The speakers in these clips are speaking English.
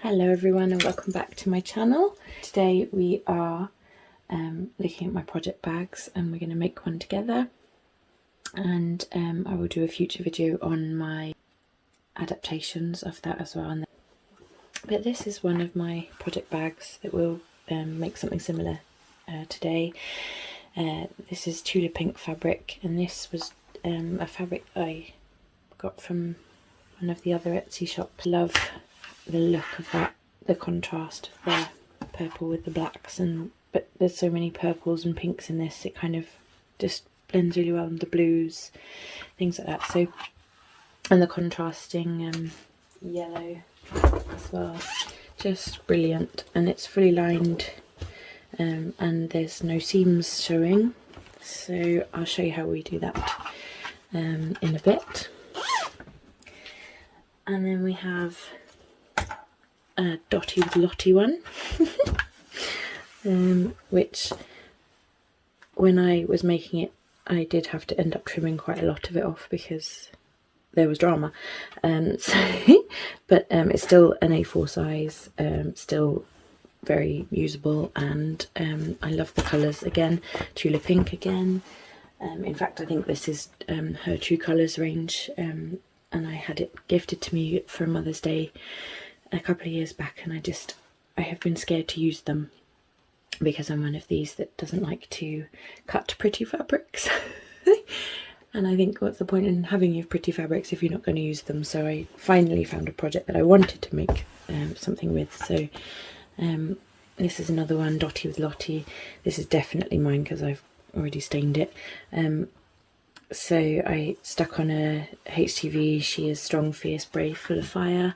Hello everyone and welcome back to my channel. Today we are looking at my project bags and we're going to make one together, and I will do a future video on my adaptations of that as well. But this is one of my project bags that will make something similar today. This is tulip pink fabric, and this was a fabric I got from one of the other Etsy shops. Love the look of that, the contrast of the purple with the blacks, but there's so many purples and pinks in this, it kind of just blends really well, and the blues, things like that. So, and the contrasting yellow as well, just brilliant. And it's fully lined, and there's no seams showing, so I'll show you how we do that in a bit. And then we have a Lottie with Lottie one, which when I was making it I did have to end up trimming quite a lot of it off because there was drama. But it's still an A4 size, still very usable, and I love the colours. Again, tulip pink again. In fact, I think this is her True Colours range, and I had it gifted to me for Mother's Day a couple of years back, and I have been scared to use them because I'm one of these that doesn't like to cut pretty fabrics. And I think, what's the point in having your pretty fabrics if you're not going to use them? So I finally found a project that I wanted to make something with. So this is another one, Lottie with Lottie. This is definitely mine because I've already stained it. So I stuck on a HTV She Is Strong, Fierce, Brave, Full of Fire,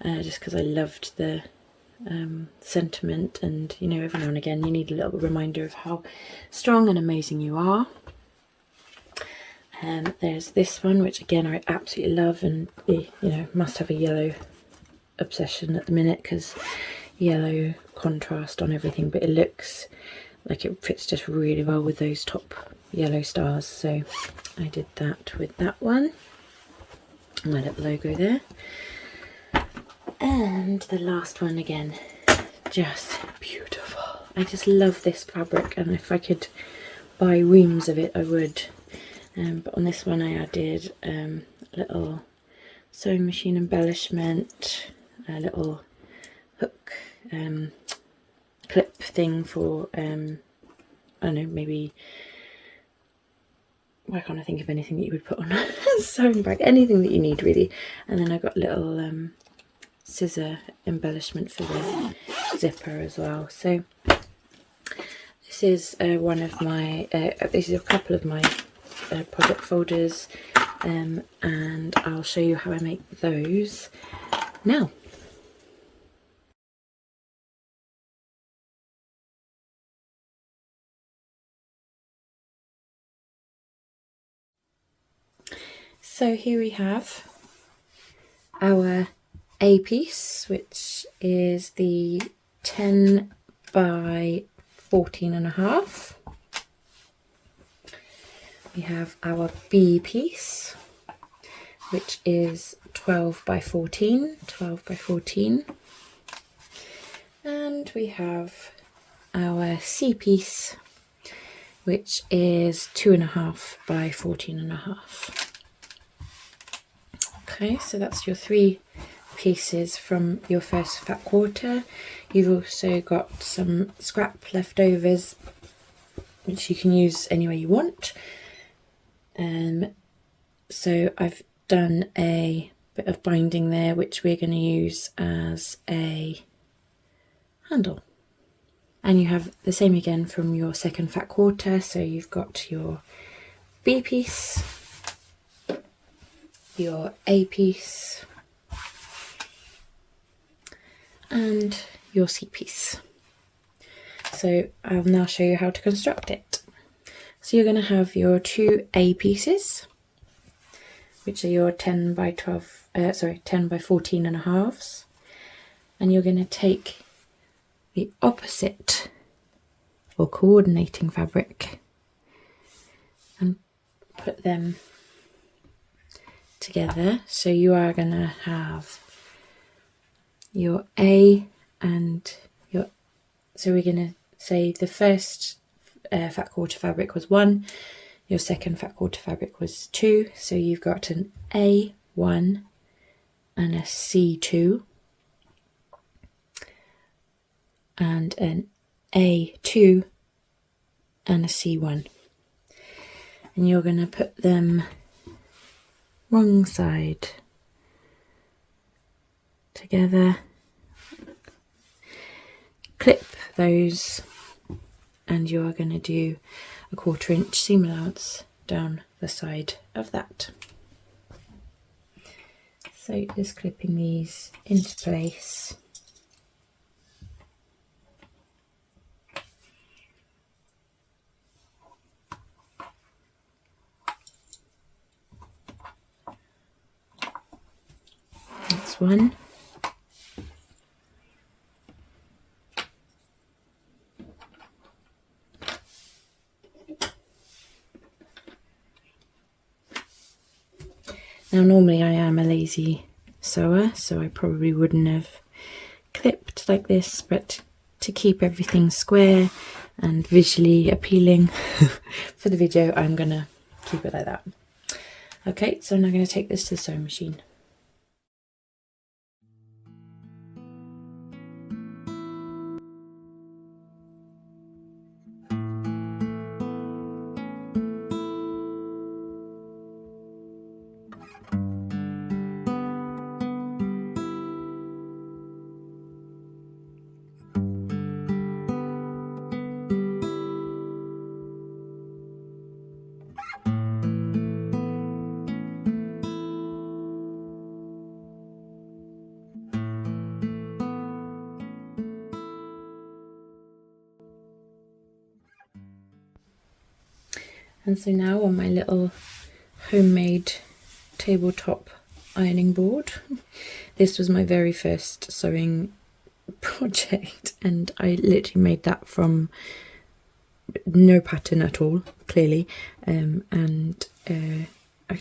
just because I loved the sentiment, and you know, every now and again you need a little reminder of how strong and amazing you are. There's this one, which again I absolutely love, and you know, must have a yellow obsession at the minute because yellow contrast on everything, but it looks like it fits just really well with those top yellow stars, so I did that with that one. My little logo there. And the last one, again, just beautiful. I just love this fabric, and if I could buy reams of it I would. But on this one I added a little sewing machine embellishment, a little hook clip thing for I don't know, maybe, why can't I think of anything that you would put on a sewing bag, anything that you need really. And then I got a little scissor embellishment for the zipper as well. So this is one of my this is a couple of my project folders, and I'll show you how I make those now. So here we have our A piece, which is the 10 by 14.5. We have our B piece, which is 12 by 14, and we have our C piece, which is 2.5 by 14.5. Okay, so that's your 3 pieces from your first fat quarter. You've also got some scrap leftovers, which you can use any way you want. So I've done a bit of binding there, which we're going to use as a handle. And you have the same again from your second fat quarter. So you've got your B piece, your A piece, and your C piece. So I'll now show you how to construct it. So you're going to have your 2 A pieces, which are your 10 by 14.5s, and you're going to take the opposite or coordinating fabric and put them together. So you are going to have your A and your, so we're going to say the first fat quarter fabric was 1, your second fat quarter fabric was 2, so you've got an A1 and a C2 and an A2 and a C1, and you're going to put them wrong side together, clip those, and you're going to do a 1/4 inch seam allowance down the side of that. So just clipping these into place. That's one. Now normally I am a lazy sewer, so I probably wouldn't have clipped like this, but to keep everything square and visually appealing for the video, I'm gonna keep it like that. Okay, so I'm now going to take this to the sewing machine. And so now on my little homemade tabletop ironing board, this was my very first sewing project, and I literally made that from no pattern at all, clearly, and I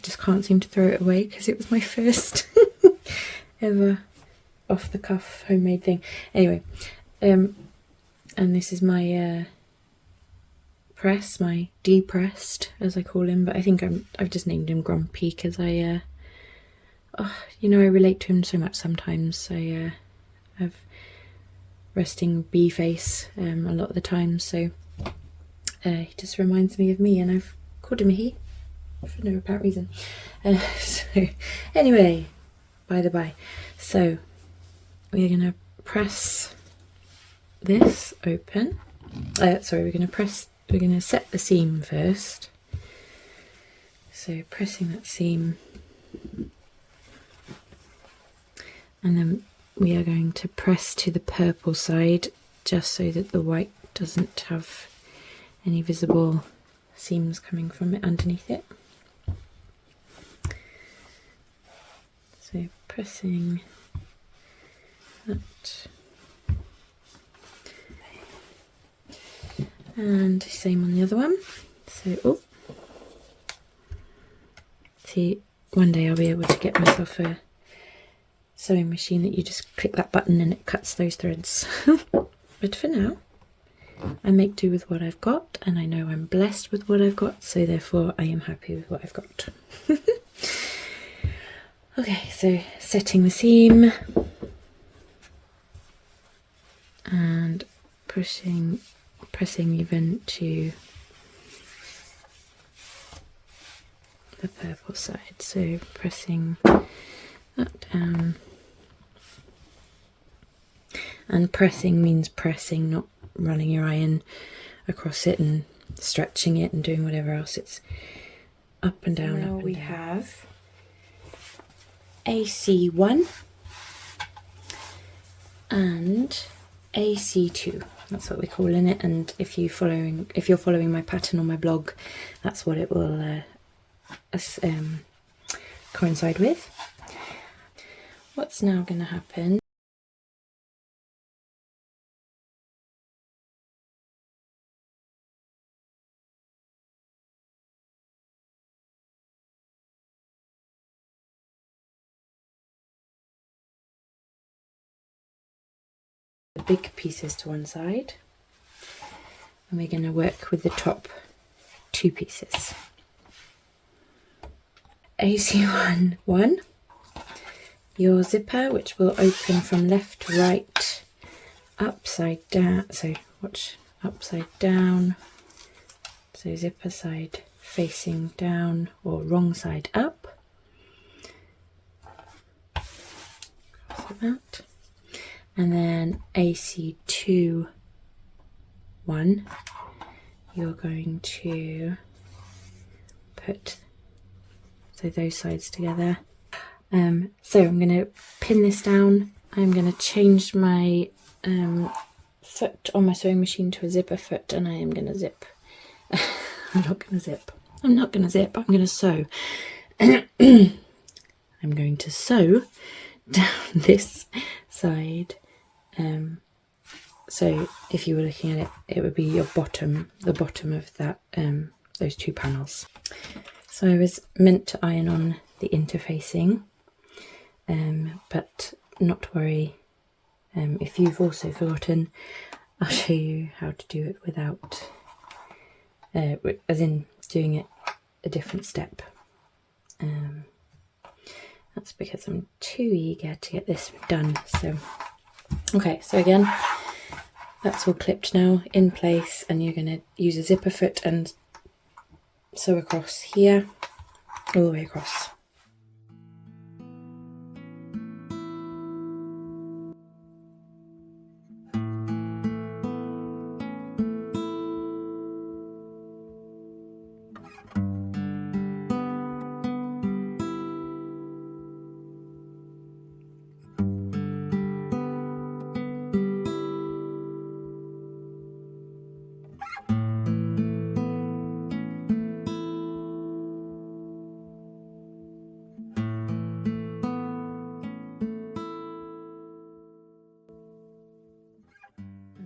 just can't seem to throw it away because it was my first ever off the cuff homemade thing. Anyway, and this is my press, my depressed as I call him, but I think I've just named him Grumpy because I you know, I relate to him so much sometimes. I have resting bee face a lot of the time, so he just reminds me of me, and I've called him a he for no apparent reason. So anyway, by the by, so we're gonna press this open. Sorry, we're gonna set the seam first. So pressing that seam, and then we are going to press to the purple side just so that the white doesn't have any visible seams coming from it underneath it. So pressing that, and same on the other one. So oh, see, one day I'll be able to get myself a sewing machine that you just click that button and it cuts those threads. But for now I make do with what I've got, and I know I'm blessed with what I've got, so therefore I am happy with what I've got. Okay, so setting the seam and pressing even to the purple side, so pressing that down, and pressing means pressing, not running your iron across it and stretching it and doing whatever else. It's up and down. Now we have AC1 and AC2. That's what we're calling it, and if you're following my pattern on my blog, that's what it will coincide with. What's now going to happen the big pieces to one side, and we're going to work with the top 2 pieces. AC1, your zipper, which will open from left to right, upside down, so watch, upside down, so zipper side facing down or wrong side up, like that. And then AC2, 1, you're going to put those sides together. So I'm going to pin this down. I'm going to change my foot on my sewing machine to a zipper foot, and I am going to zip. I'm not going to zip. I'm not going to zip. I'm going to sew. I'm going to sew down this side. So if you were looking at it, it would be your bottom, the bottom of that, those 2 panels. So I was meant to iron on the interfacing, but not to worry. If you've also forgotten, I'll show you how to do it without, as in doing it a different step. That's because I'm too eager to get this done. So, okay, so again, that's all clipped now in place, and you're going to use a zipper foot and sew across here, all the way across.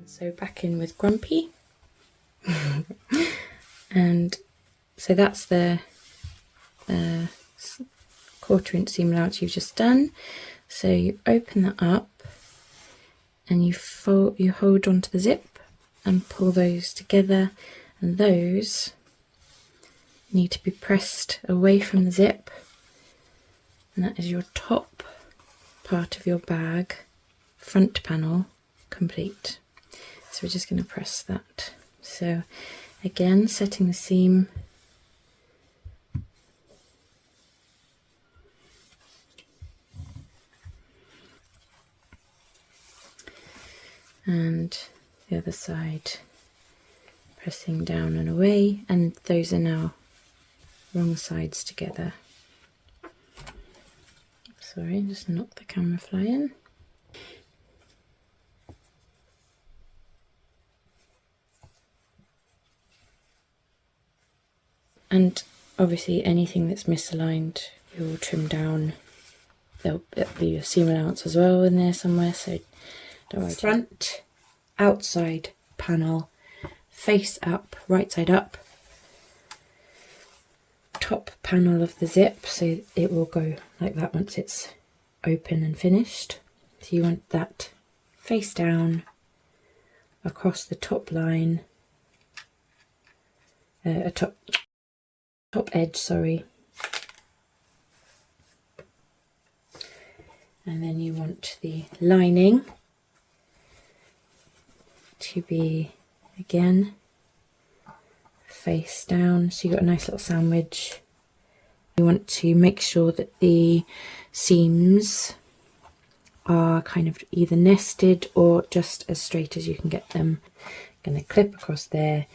So back in with Grumpy. And so that's the 1/4 inch seam allowance you've just done. So you open that up and you hold onto the zip and pull those together, and those need to be pressed away from the zip, and that is your top part of your bag front panel complete. So we're just going to press that. So again, setting the seam, and the other side pressing down and away, and those are now wrong sides together. Sorry, just knocked the camera flying. And obviously anything that's misaligned we will trim down. There'll be a seam allowance as well in there somewhere, so don't worry. Front, outside panel, face up, right side up, top panel of the zip, so it will go like that once it's open and finished. So you want that face down across the top line, top edge, sorry, and then you want the lining to be again face down, so you've got a nice little sandwich. You want to make sure that the seams are kind of either nested or just as straight as you can get them. I'm going to clip across there,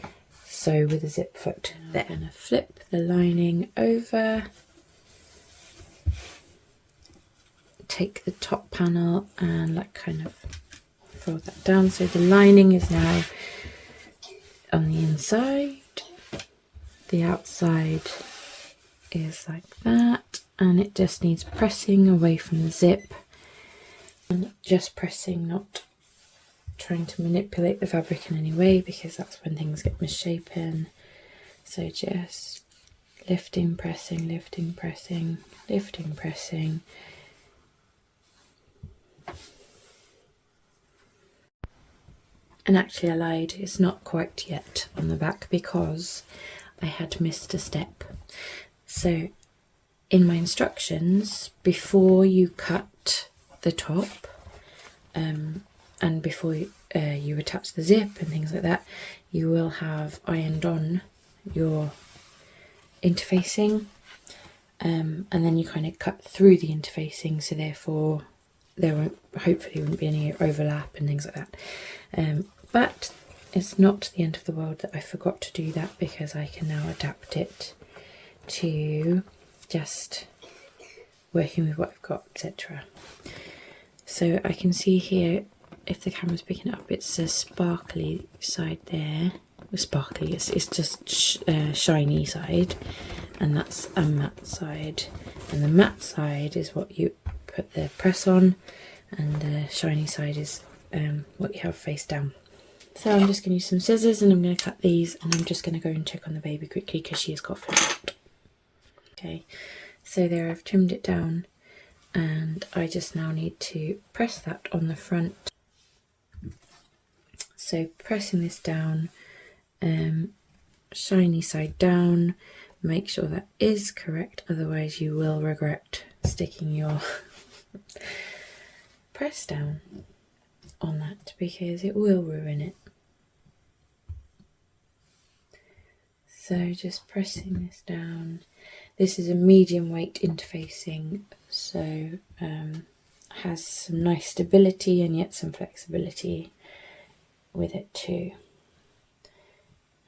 sew with a zip foot there. I'm going to flip the lining over, take the top panel and like kind of fold that down, so the lining is now on the inside, the outside is like that, and it just needs pressing away from the zip, and just pressing, not trying to manipulate the fabric in any way, because that's when things get misshapen. So just lifting, pressing, lifting, pressing, lifting, pressing. And actually I lied, it's not quite yet on the back because I had missed a step. So in my instructions, before you cut the top and before you attach the zip and things like that, you will have ironed on your interfacing, and then you kind of cut through the interfacing, so therefore there hopefully won't be any overlap and things like that. But it's not the end of the world that I forgot to do that, because I can now adapt it to just working with what I've got, etc. So I can see here, if the camera's picking it up, it's a sparkly side there. Sparkly, it's just shiny side, and that's a matte side, and the matte side is what you put the press on, and the shiny side is what you have face down. So I'm just going to use some scissors and I'm going to cut these, and I'm just going to go and check on the baby quickly because she is coughing. Okay, so there I've trimmed it down, and I just now need to press that on the front. So pressing this down, shiny side down, make sure that is correct, otherwise you will regret sticking your press down on that, because it will ruin it. So just pressing this down. This is a medium weight interfacing, so has some nice stability and yet some flexibility with it too.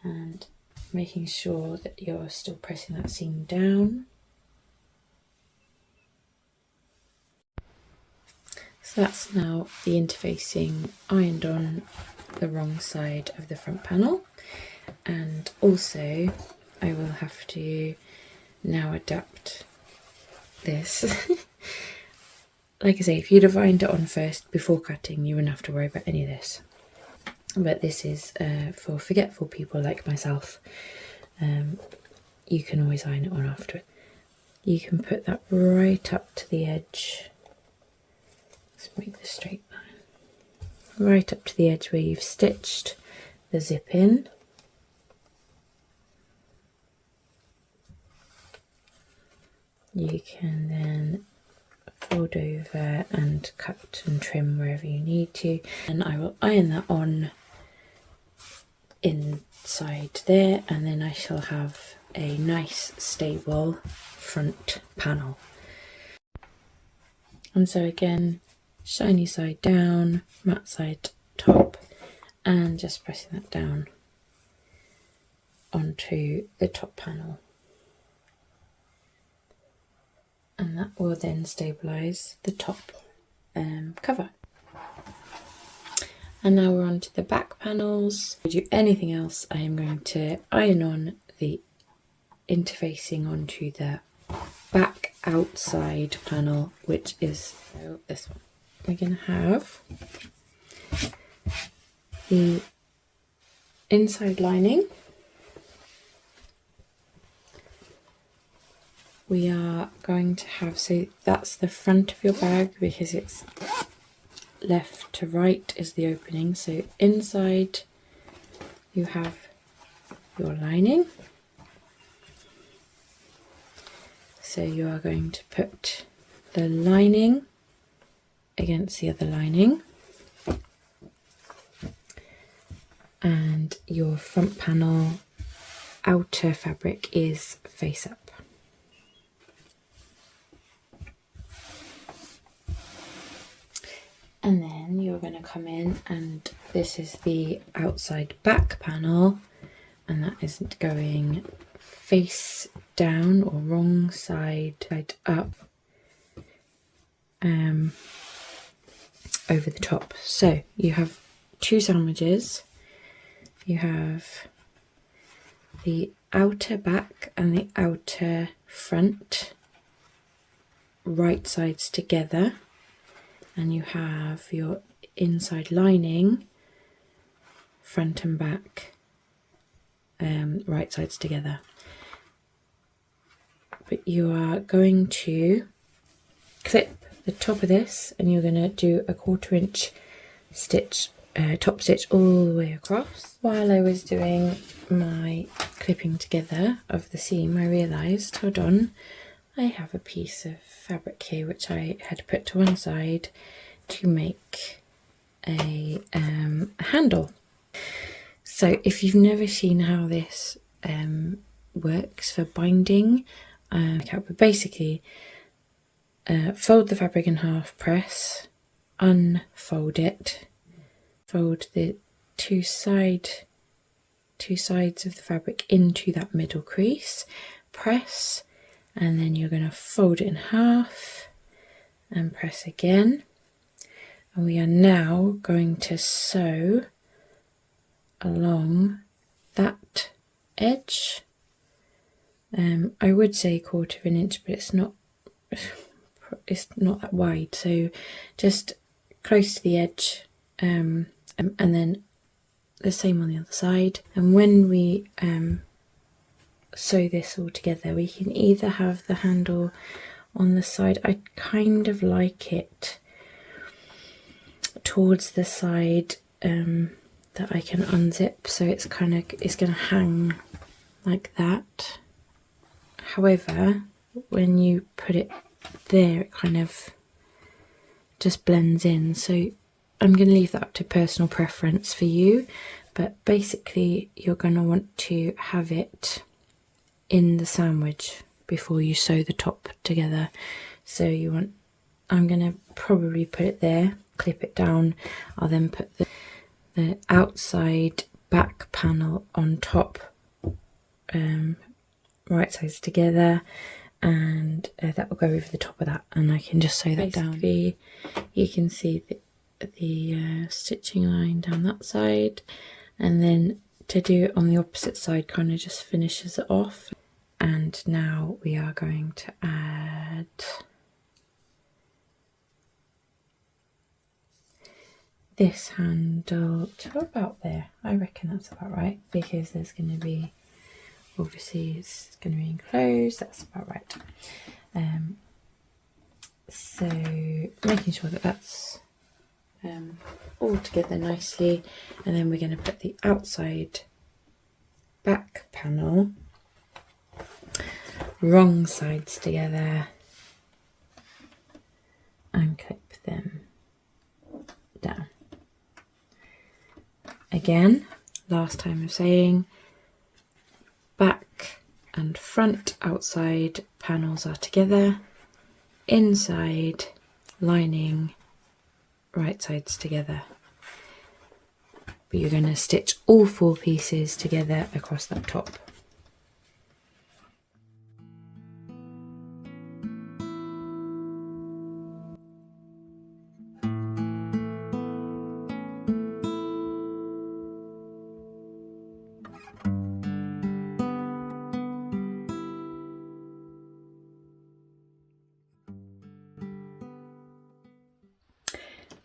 And making sure that you're still pressing that seam down. So that's now the interfacing ironed on the wrong side of the front panel. And also I will have to now adapt this. Like I say, if you'd have ironed it on first before cutting, you wouldn't have to worry about any of this. But this is for forgetful people like myself. You can always iron it on after it. You can put that right up to the edge. Let's make the straight line. Right up to the edge where you've stitched the zip in. You can then fold over and cut and trim wherever you need to, and I will iron that on inside there, and then I shall have a nice stable front panel. And so again, shiny side down, matte side top, and just pressing that down onto the top panel. And that will then stabilise the top cover. And now we're on to the back panels. If you do anything else, I am going to iron on the interfacing onto the back outside panel, which is this one. We're going to have the inside lining. We are going to have, so that's the front of your bag because it's left to right is the opening. So inside you have your lining. So you are going to put the lining against the other lining, and your front panel outer fabric is face up. And then you're going to come in, and this is the outside back panel, and that isn't going face down or wrong side up over the top. So you have two sandwiches. You have the outer back and the outer front right sides together, and you have your inside lining front and back right sides together. But you are going to clip the top of this, and you're going to do a 1/4 inch stitch top stitch all the way across. While I was doing my clipping together of the seam, I realised, hold on, I have a piece of fabric here which I had put to one side to make a handle. So if you've never seen how this works for binding, but basically fold the fabric in half, press, unfold it, fold the two sides of the fabric into that middle crease, press, and then you're going to fold it in half and press again. And we are now going to sew along that edge. I would say 1/4 of an inch, but it's not that wide, so just close to the edge, and then the same on the other side. And when we sew this all together, we can either have the handle on the side. I kind of like it towards the side that I can unzip, so it's going to hang like that. However, when you put it there, it kind of just blends in, so I'm going to leave that up to personal preference for you, but basically you're going to want to have it in the sandwich before you sew the top together. So I'm going to probably put it there, clip it down. I'll then put the outside back panel on top, right sides together, and that will go over the top of that, and I can just sew that down. You can see the stitching line down that side, and then to do it on the opposite side kind of just finishes it off. And now we are going to add this handle to about there. I reckon that's about right, because there's going to be, obviously it's going to be enclosed, that's about right. So making sure that that's all together nicely, and then we're going to put the outside back panel wrong sides together and clip them down. Again, last time of saying, back and front outside panels are together, inside lining right sides together, but you're going to stitch all 4 pieces together across that top.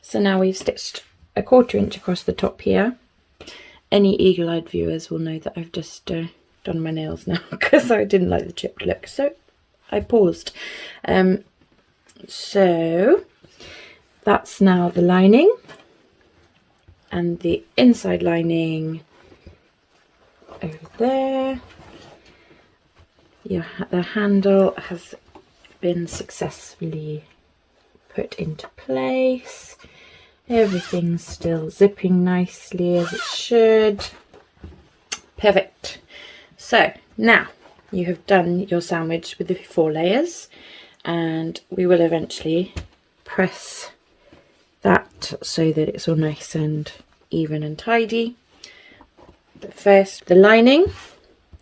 So now we've stitched a 1/4 inch across the top here. Any eagle-eyed viewers will know that I've just done my nails now because I didn't like the chipped look, so I paused. So that's now the lining, and the inside lining over there. The handle has been successfully put into place. Everything's still zipping nicely as it should. Perfect. So now you have done your sandwich with the 4 layers, and we will eventually press that so that it's all nice and even and tidy. But first, the lining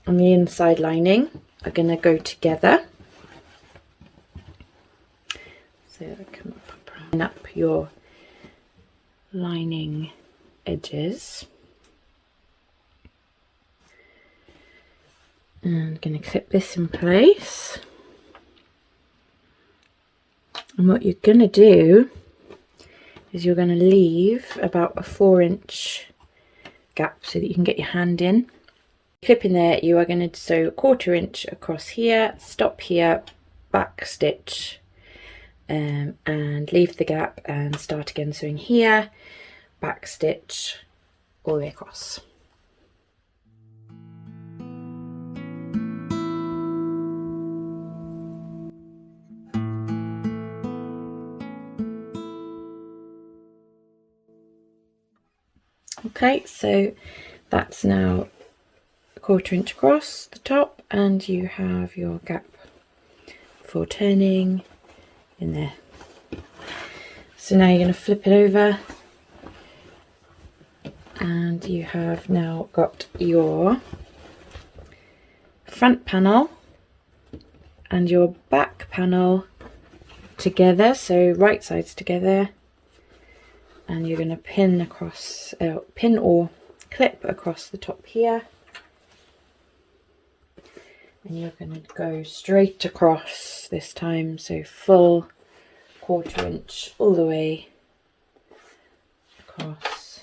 and the inside lining are going to go together. So I can line up your lining edges, and I'm going to clip this in place. And what you're going to do is you're going to leave about a 4-inch gap so that you can get your hand in. Clip in there, you are going to sew 1/4 inch across here, stop here, back stitch, and leave the gap and start again sewing here. back stitch all the way across. Okay, so that's now a 1/4 inch across the top, and you have your gap for turning in there. So now you're going to flip it over, and you have now got your front panel and your back panel together, so right sides together, and you're going to pin across, pin or clip across the top here, and you're going to go straight across this time, so full 1/4 inch all the way across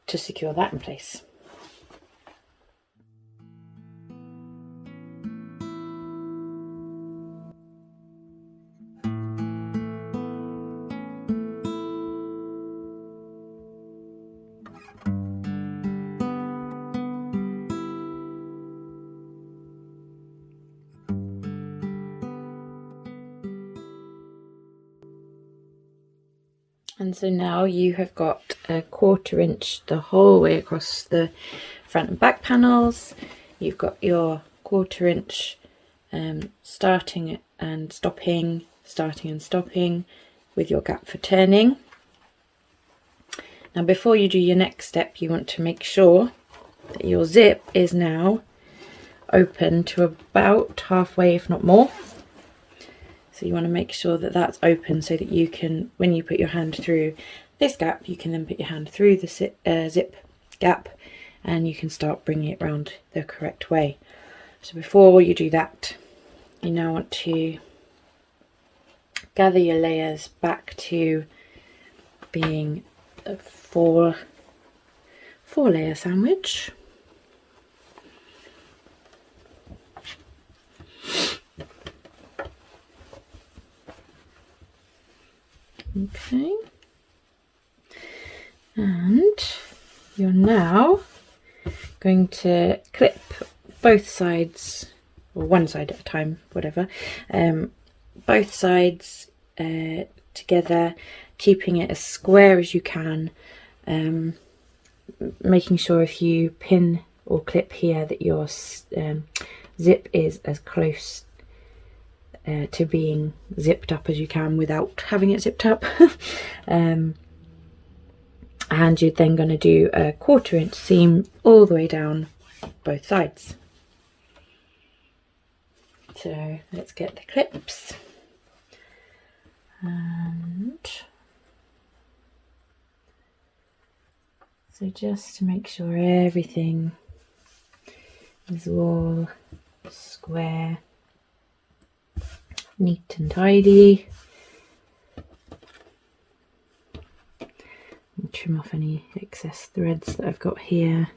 to secure that in place. And so now you have got a 1/4 inch the whole way across the front and back panels. You've got your 1/4 inch starting and stopping with your gap for turning. Now before you do your next step, you want to make sure that your zip is now open to about halfway, if not more. So you want to make sure that that's open so that you can, when you put your hand through this gap, you can then put your hand through the zip gap, and you can start bringing it round the correct way. So before you do that, you now want to gather your layers back to being a four layer sandwich. Okay, and you're now going to clip both sides, or one side at a time, whatever, both sides together, keeping it as square as you can, making sure if you pin or clip here that your zip is as close to being zipped up as you can without having it zipped up. And you're then going to do a 1/4 inch seam all the way down both sides. So let's get the clips, and so just to make sure everything is all square, neat and tidy. And trim off any excess threads that I've got here.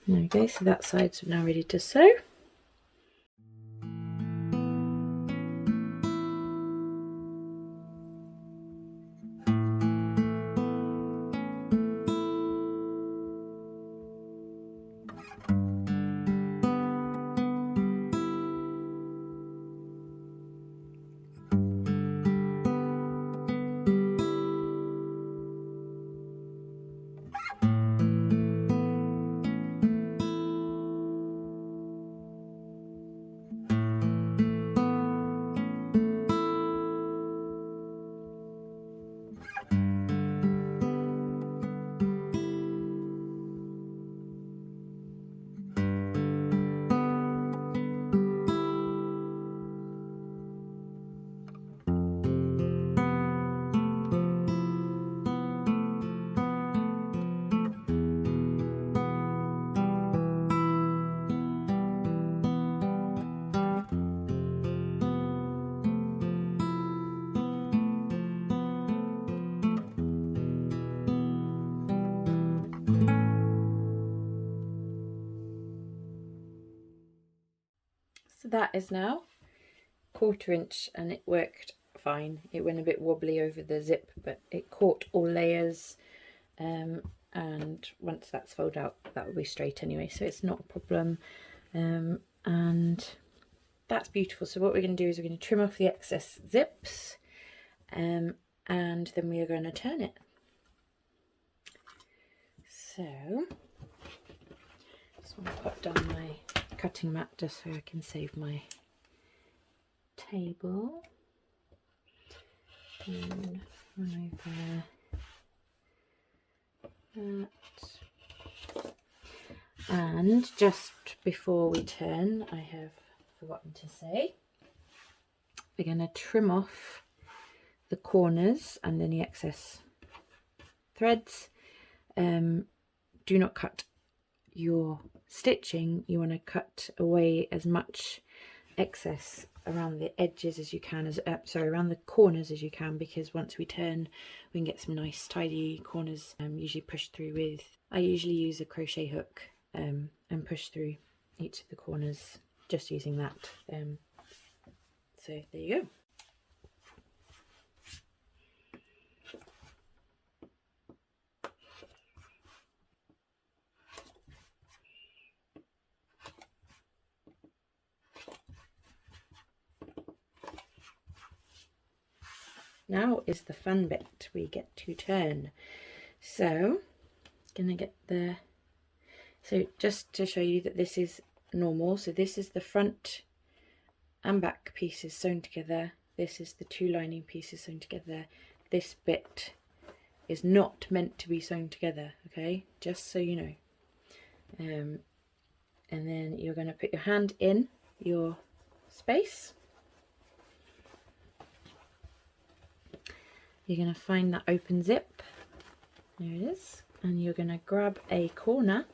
There we go, so that side's now ready to sew. that is now 1/4 inch, and it worked fine. It went a bit wobbly over the zip, but it caught all layers, and once that's folded out, that will be straight anyway, so it's not a problem. And that's beautiful. So what we're going to do is we're going to trim off the excess zips, and then we are going to turn it. So just want to put down my cutting mat just so I can save my table, and run over that. And just before we turn, I have forgotten to say, we're going to trim off the corners and any excess threads. Do not cut your stitching. You want to cut away as much excess around the edges as you can, around the corners as you can, because once we turn we can get some nice tidy corners. Usually push through with, I usually use a crochet hook and push through each of the corners just using that. So there you go. Now is the fun bit, we get to turn. So gonna get the, so just to show you that this is normal, so this is the front and back pieces sewn together, this is the 2 lining pieces sewn together, this bit is not meant to be sewn together, okay, just so you know. And then you're going to put your hand in your space. You're going to find that open zip, there it is, and you're going to grab a corner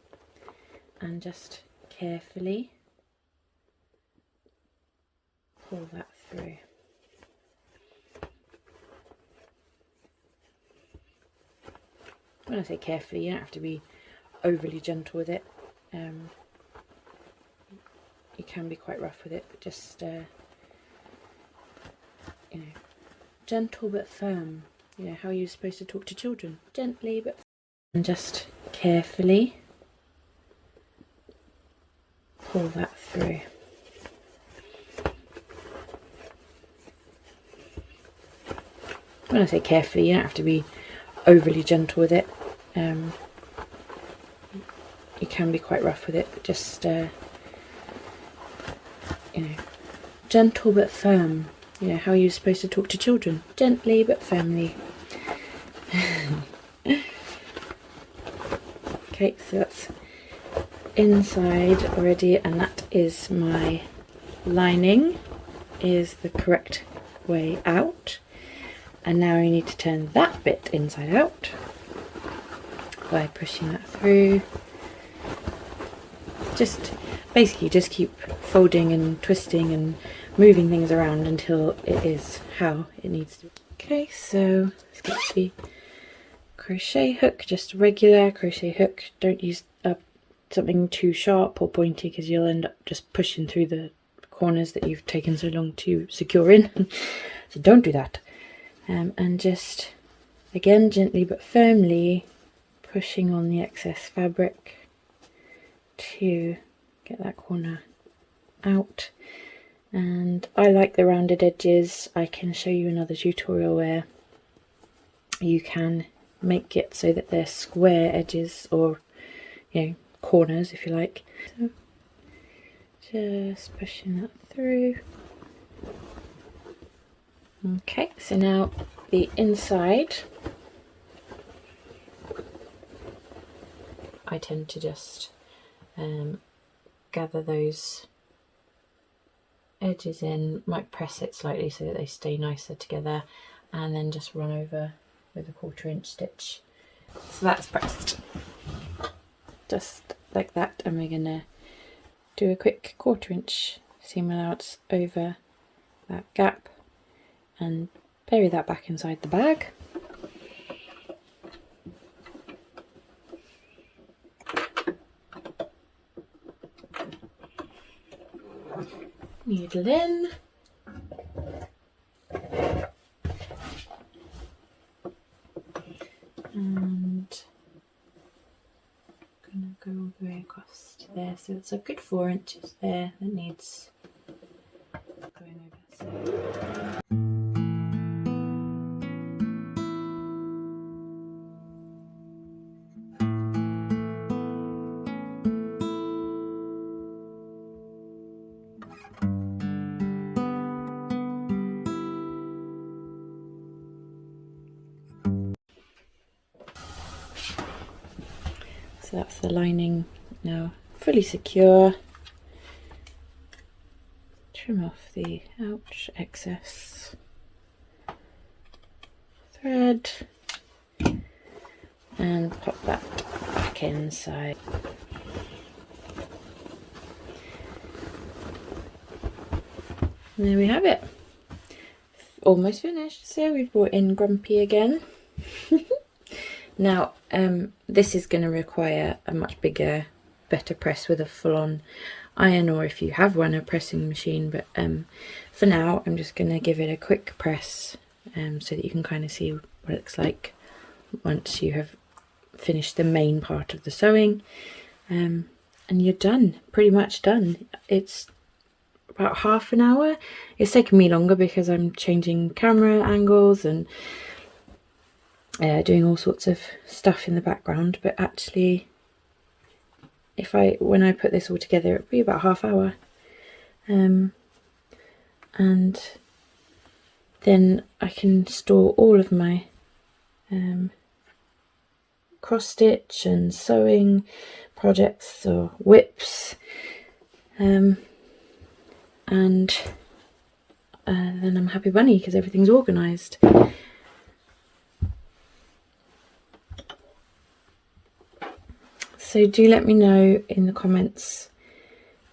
and just carefully pull that through. When I say carefully, you don't have to be overly gentle with it. You can be quite rough with it, but just you know, gentle but firm. You know how you're supposed to talk to children, gently but firm. And just carefully pull that through. When I say carefully, you don't have to be overly gentle with it. You can be quite rough with it, but just you know, gentle but firm. You know how you're supposed to talk to children, gently but firmly. Okay, so that's inside already, and that is my lining, is the correct way out. And now I need to turn that bit inside out by pushing that through. Just basically just keep folding and twisting and moving things around until it is how it needs to be. Okay, so let's get the crochet hook, just a regular crochet hook. Don't use something too sharp or pointy, because you'll end up just pushing through the corners that you've taken so long to secure in. So don't do that. And just again gently but firmly pushing on the excess fabric to get that corner out. And I like the rounded edges. I can show you another tutorial where you can make it so that they're square edges, or you know, corners if you like. So just pushing that through. Okay, so now the inside, I tend to just gather those edges in, might press it slightly so that they stay nicer together, and then just run over with a 1/4 inch stitch. So that's pressed, just like that, and we're gonna do a quick 1/4 inch seam allowance over that gap and bury that back inside the bag. needle in. And I'm going to go all the way across to there. So it's a good 4 inches there that needs going over. So that's the lining now fully secure. Trim off the excess thread and pop that back inside. And there we have it. Almost finished. So we've brought in Grumpy again. Now this is going to require a much bigger, better press with a full-on iron, or if you have one, a pressing machine, but for now I'm just going to give it a quick press so that you can kind of see what it looks like once you have finished the main part of the sewing, and you're done, pretty much done. It's about half an hour. It's taken me longer because I'm changing camera angles and doing all sorts of stuff in the background, but actually when I put this all together, it'll be about half hour, and then I can store all of my cross stitch and sewing projects or whips, and then I'm happy bunny because everything's organised. So do let me know in the comments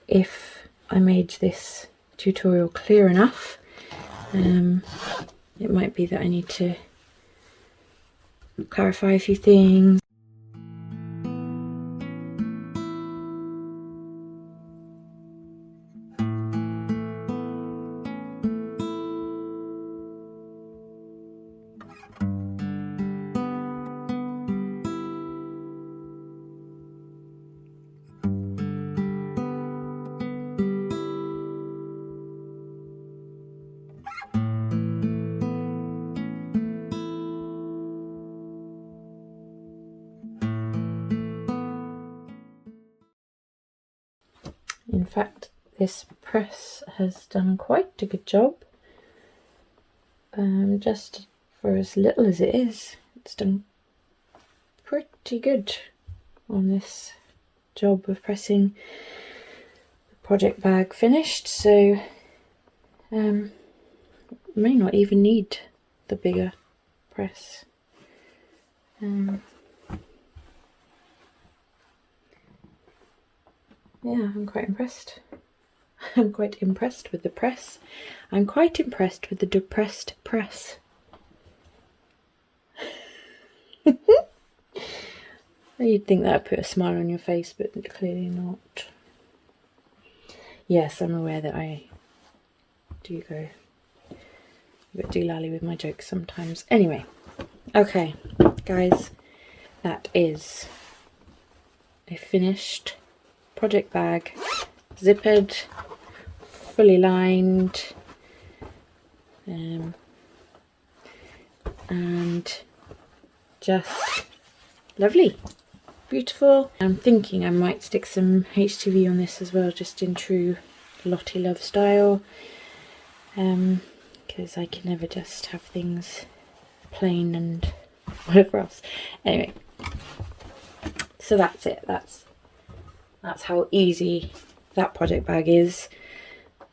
if I made this tutorial clear enough. It might be that I need to clarify a few things. In fact, this press has done quite a good job. Just for as little as it is, it's done pretty good on this job of pressing the project bag finished. So may not even need the bigger press. Yeah, I'm quite impressed. I'm quite impressed with the press. I'm quite impressed with the depressed press. You'd think that would put a smile on your face, but clearly not. Yes, I'm aware that I do go a bit doolally with my jokes sometimes. Anyway, okay, guys, that is a finished project bag, zippered, fully lined, and just lovely, beautiful. I'm thinking I might stick some HTV on this as well, just in true Lottie Love style, because I can never just have things plain and whatever else. Anyway, so that's it. That's how easy that project bag is.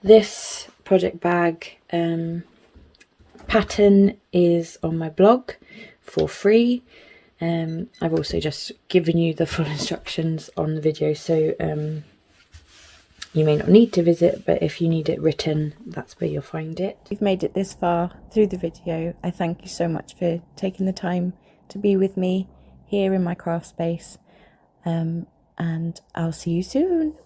This project bag pattern is on my blog for free. I've also just given you the full instructions on the video, so you may not need to visit, but if you need it written, that's where you'll find it. If you've made it this far through the video, I thank you so much for taking the time to be with me here in my craft space. And I'll see you soon.